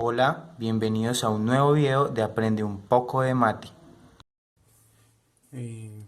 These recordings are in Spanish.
Hola, bienvenidos a un nuevo video de Aprende un poco de mate. Eh,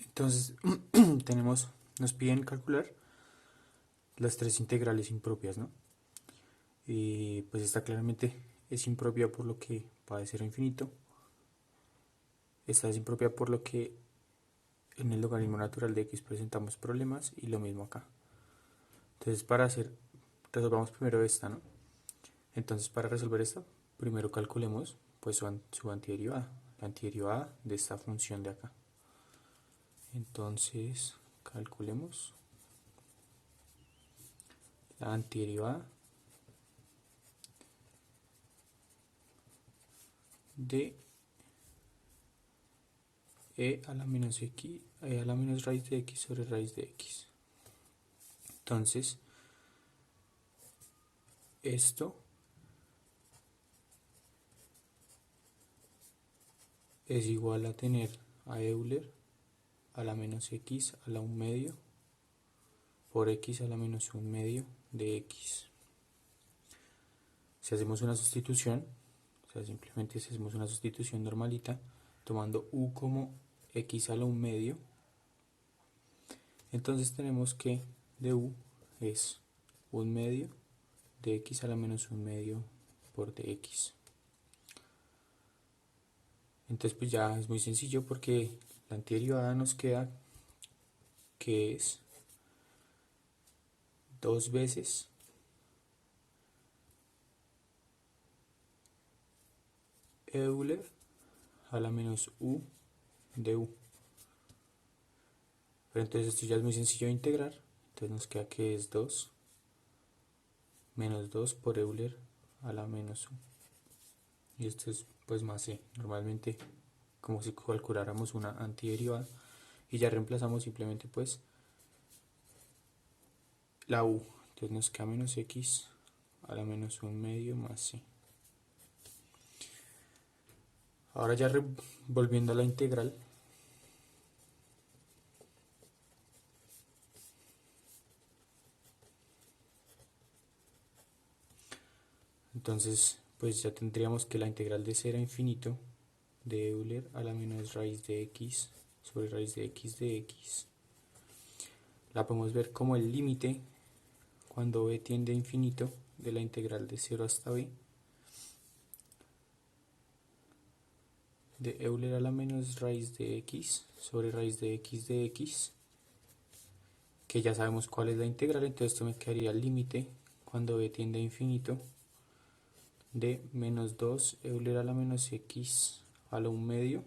entonces, nos piden calcular las tres integrales impropias, ¿no? Y pues esta claramente es impropia por lo que va de cero a infinito. Esta es impropia por lo que en el logaritmo natural de x presentamos problemas y lo mismo acá. Entonces, resolvamos primero esta, ¿no? Entonces, para resolver esta, primero calculemos pues su antiderivada, la antiderivada de esta función de acá. Entonces, calculemos la antiderivada de a la menos x, a la menos raíz de x sobre raíz de x. Entonces, esto es igual a tener a Euler a la menos x a la 1 medio por x a la menos 1 medio de x. Si hacemos una sustitución, o sea, simplemente si hacemos una sustitución normalita, tomando u como x a la 1 medio, entonces tenemos que de u es 1 medio de x a la menos 1 medio por dx. Entonces pues ya es muy sencillo porque la antiderivada nos queda que es 2 veces Euler a la menos u de u. Pero entonces esto ya es muy sencillo de integrar. Entonces nos queda que es 2 menos 2 por Euler a la menos u. Y esto es pues más c. Normalmente como si calculáramos una antiderivada. Y ya reemplazamos simplemente pues la u. Entonces nos queda menos x a la menos 1 medio más c. Ahora ya volviendo a la integral, entonces pues ya tendríamos que la integral de 0 a infinito de Euler a la menos raíz de x sobre raíz de x la podemos ver como el límite cuando b tiende a infinito de la integral de 0 hasta b de Euler a la menos raíz de x sobre raíz de x, que ya sabemos cuál es la integral. Entonces esto me quedaría el límite cuando b tiende a infinito de menos 2 Euler a la menos x a la 1 medio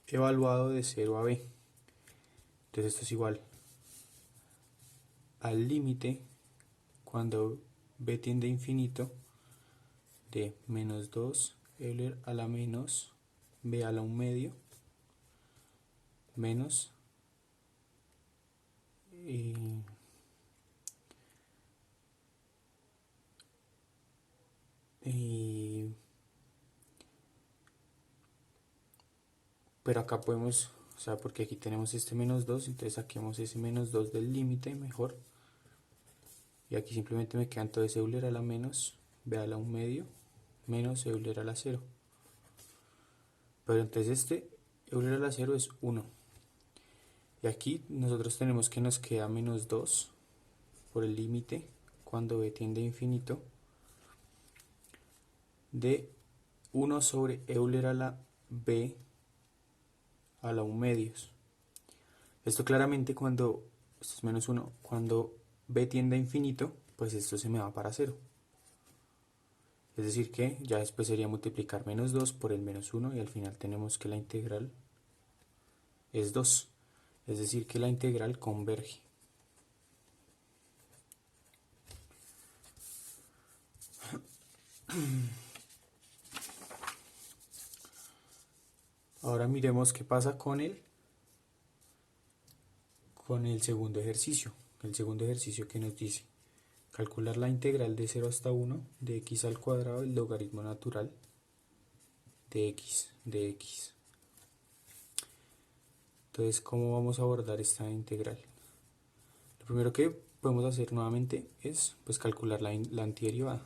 evaluado de 0 a b. Entonces esto es igual al límite cuando b tiende a infinito de menos 2 Euler a la menos b a la 1 medio menos eh, eh, pero acá podemos, o sea, porque aquí tenemos este menos 2, entonces saquemos ese menos 2 del límite mejor, y aquí simplemente me queda entonces Euler a la menos b a la 1 medio menos Euler a la 0. Pero entonces este Euler a la 0 es 1, y aquí nosotros tenemos que nos queda menos 2 por el límite cuando b tiende a infinito de 1 sobre Euler a la b a la 1 medios. Esto claramente cuando, esto es menos 1, cuando b tiende a infinito, pues esto se me va para 0. Es decir que ya después sería multiplicar menos 2 por el menos 1 y al final tenemos que la integral es 2. Es decir que la integral converge. Ahora miremos qué pasa con el segundo ejercicio. El segundo ejercicio que nos dice calcular la integral de 0 hasta 1 de x al cuadrado del logaritmo natural de x. Entonces, ¿cómo vamos a abordar esta integral? Lo primero que podemos hacer nuevamente es pues calcular la antiderivada.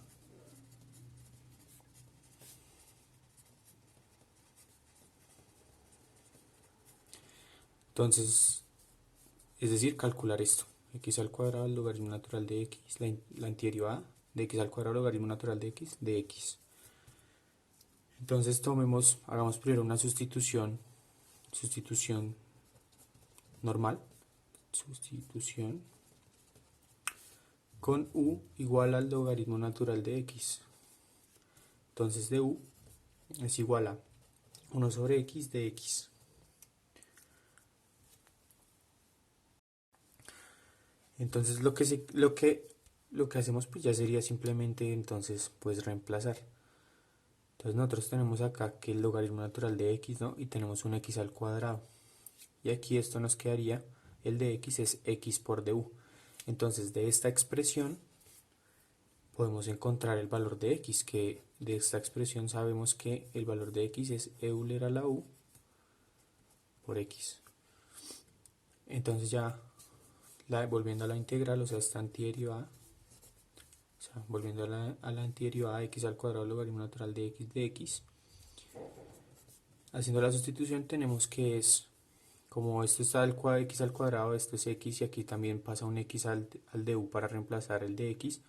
Entonces, es decir, calcular esto. X al cuadrado al logaritmo natural de x, la antiderivada de x al cuadrado logaritmo natural de x. Entonces hagamos primero una sustitución normal, sustitución con u igual al logaritmo natural de x. Entonces de u es igual a 1 sobre x de x. Entonces lo que hacemos pues ya sería simplemente entonces pues reemplazar. Entonces nosotros tenemos acá que el logaritmo natural de x, ¿no? Y tenemos un x al cuadrado. Y aquí esto nos quedaría, el de x es x por du. Entonces de esta expresión podemos encontrar el valor de x, que de esta expresión sabemos que el valor de x es Euler a la u por x. Entonces ya volviendo a la integral, o sea, esta antiderivada, o sea, volviendo a la antiderivada x al cuadrado logaritmo natural de x, haciendo la sustitución tenemos que es, como esto está x al cuadrado, esto es x y aquí también pasa un x al du para reemplazar el de x,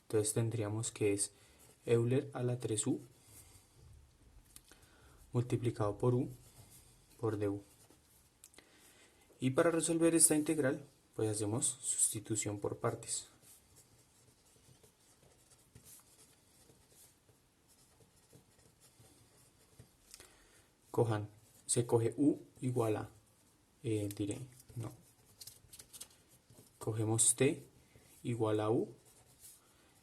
entonces tendríamos que es Euler a la 3u multiplicado por u por du. Y para resolver esta integral, pues hacemos sustitución por partes. Se coge u igual a, no, cogemos t igual a u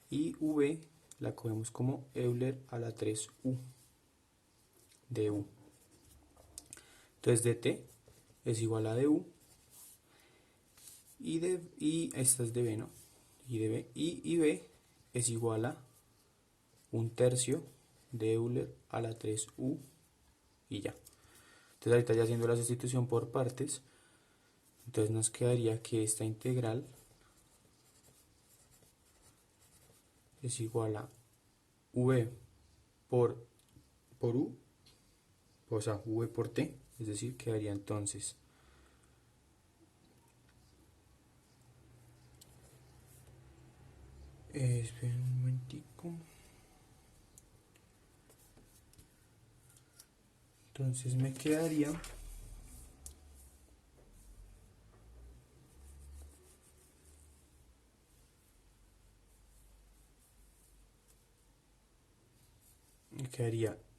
y v la cogemos como Euler a la 3u de u. Entonces dt es igual a du y esta es de b, ¿no? Y de b y b es igual a 1/3 de Euler a la 3u y ya. Entonces ahorita ya haciendo la sustitución por partes, entonces nos quedaría que esta integral es igual a v por u, o sea, v por t, es decir, quedaría entonces esperen un momentico. Entonces me quedaría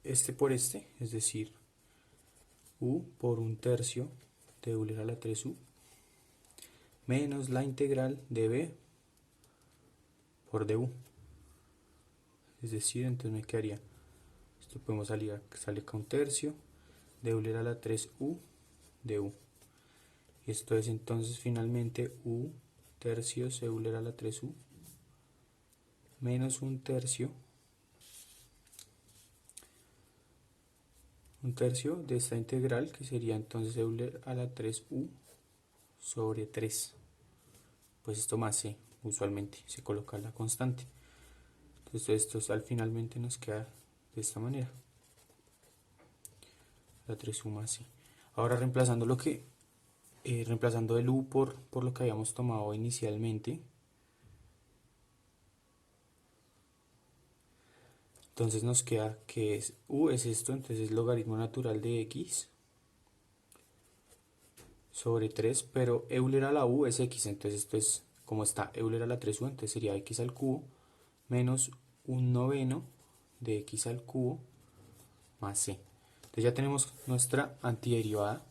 este por este, es decir, u por 1/3 de Euler a la 3u menos la integral de b por du, es decir, entonces me quedaría, esto podemos sale acá 1/3 de Euler a la 3u de u, y esto es entonces finalmente 1/3 Euler a la 3u menos 1/3 de esta integral, que sería entonces Euler a la 3u sobre 3, pues esto más c, usualmente se coloca la constante. Entonces esto al finalmente nos queda de esta manera, la 3u más c. Ahora reemplazando reemplazando el u por lo que habíamos tomado inicialmente, entonces nos queda que es u es esto, entonces es logaritmo natural de x sobre 3, pero Euler a la u es x, entonces esto es, como está Euler a la 3u, entonces sería x al cubo menos 1/9 de x al cubo más c. Entonces ya tenemos nuestra antiderivada,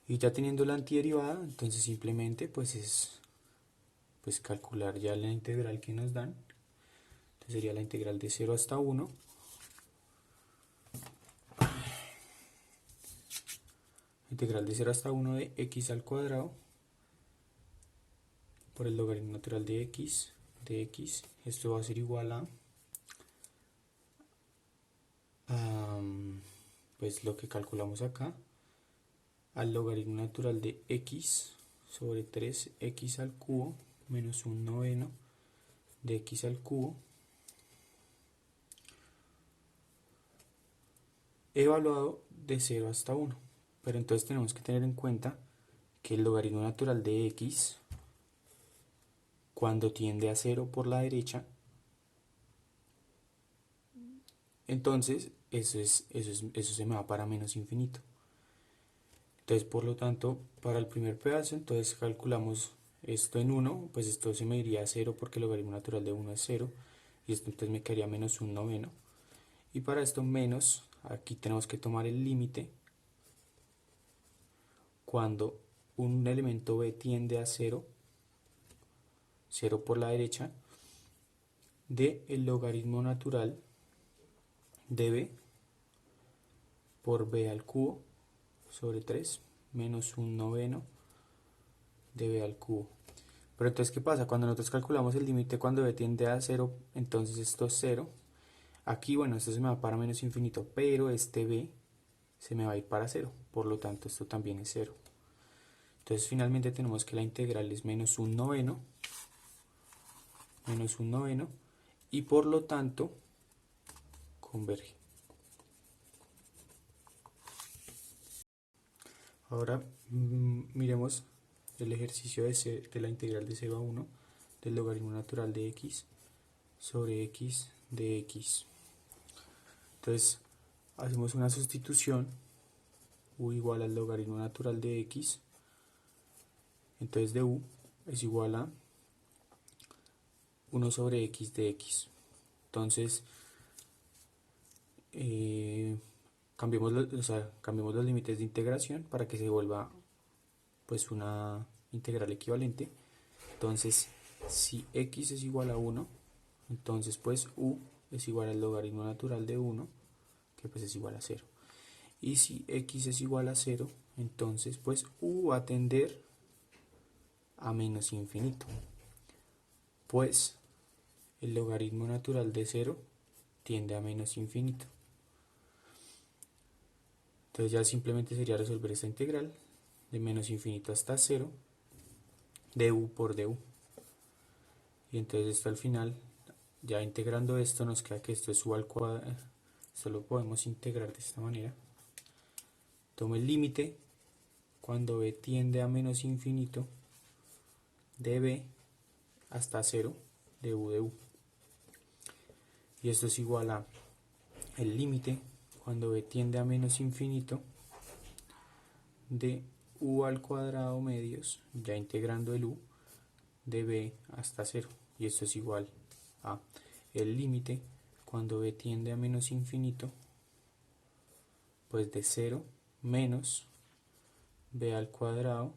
y ya teniendo la antiderivada, entonces simplemente pues es pues calcular ya la integral que nos dan. Entonces sería la integral de 0 hasta 1 integral de 0 hasta 1 de x al cuadrado por el logaritmo natural de x, esto va a ser igual a pues lo que calculamos acá, al logaritmo natural de x sobre 3x al cubo menos un noveno de x al cubo evaluado de 0 hasta 1. Pero entonces tenemos que tener en cuenta que el logaritmo natural de x, cuando tiende a 0 por la derecha, entonces eso se me va para menos infinito. Entonces, por lo tanto, para el primer pedazo, entonces calculamos esto en 1, pues esto se me iría a 0 porque el logaritmo natural de 1 es 0, y esto entonces me quedaría menos un noveno. Y para esto menos, aquí tenemos que tomar el límite cuando un elemento b tiende a 0, 0 por la derecha, de el logaritmo natural de b por b al cubo sobre 3 menos un noveno de b al cubo. Pero entonces, ¿qué pasa? Cuando nosotros calculamos el límite cuando b tiende a 0, entonces esto es 0. Aquí, bueno, esto se me va para menos infinito, pero este b se me va a ir para 0. Por lo tanto, esto también es 0. Entonces, finalmente tenemos que la integral es menos un noveno, y por lo tanto, converge. Ahora miremos el ejercicio de la integral de 0 a 1 del logaritmo natural de x sobre x de x. Entonces hacemos una sustitución, u igual al logaritmo natural de x, entonces de u es igual a 1 sobre x de x. Entonces cambiemos los límites de integración para que se vuelva pues una integral equivalente. Entonces, si x es igual a 1, entonces pues u es igual al logaritmo natural de 1, que pues es igual a 0. Y si x es igual a 0, entonces pues u va a tender a menos infinito, pues el logaritmo natural de 0 tiende a menos infinito. Entonces ya simplemente sería resolver esta integral de menos infinito hasta 0 de u por du. Y entonces esto al final, ya integrando esto, nos queda que esto es u al cuadrado. Esto lo podemos integrar de esta manera. Tomo el límite cuando b tiende a menos infinito de b hasta 0 de u. Y esto es igual a el límite cuando b tiende a menos infinito de u al cuadrado medios, ya integrando el u, de b hasta 0. Y esto es igual a el límite cuando b tiende a menos infinito, pues de 0 menos b al cuadrado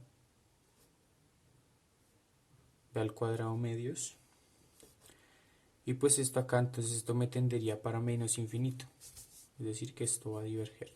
medios, y pues esto acá, entonces esto me tendería para menos infinito, es decir que esto va a diverger.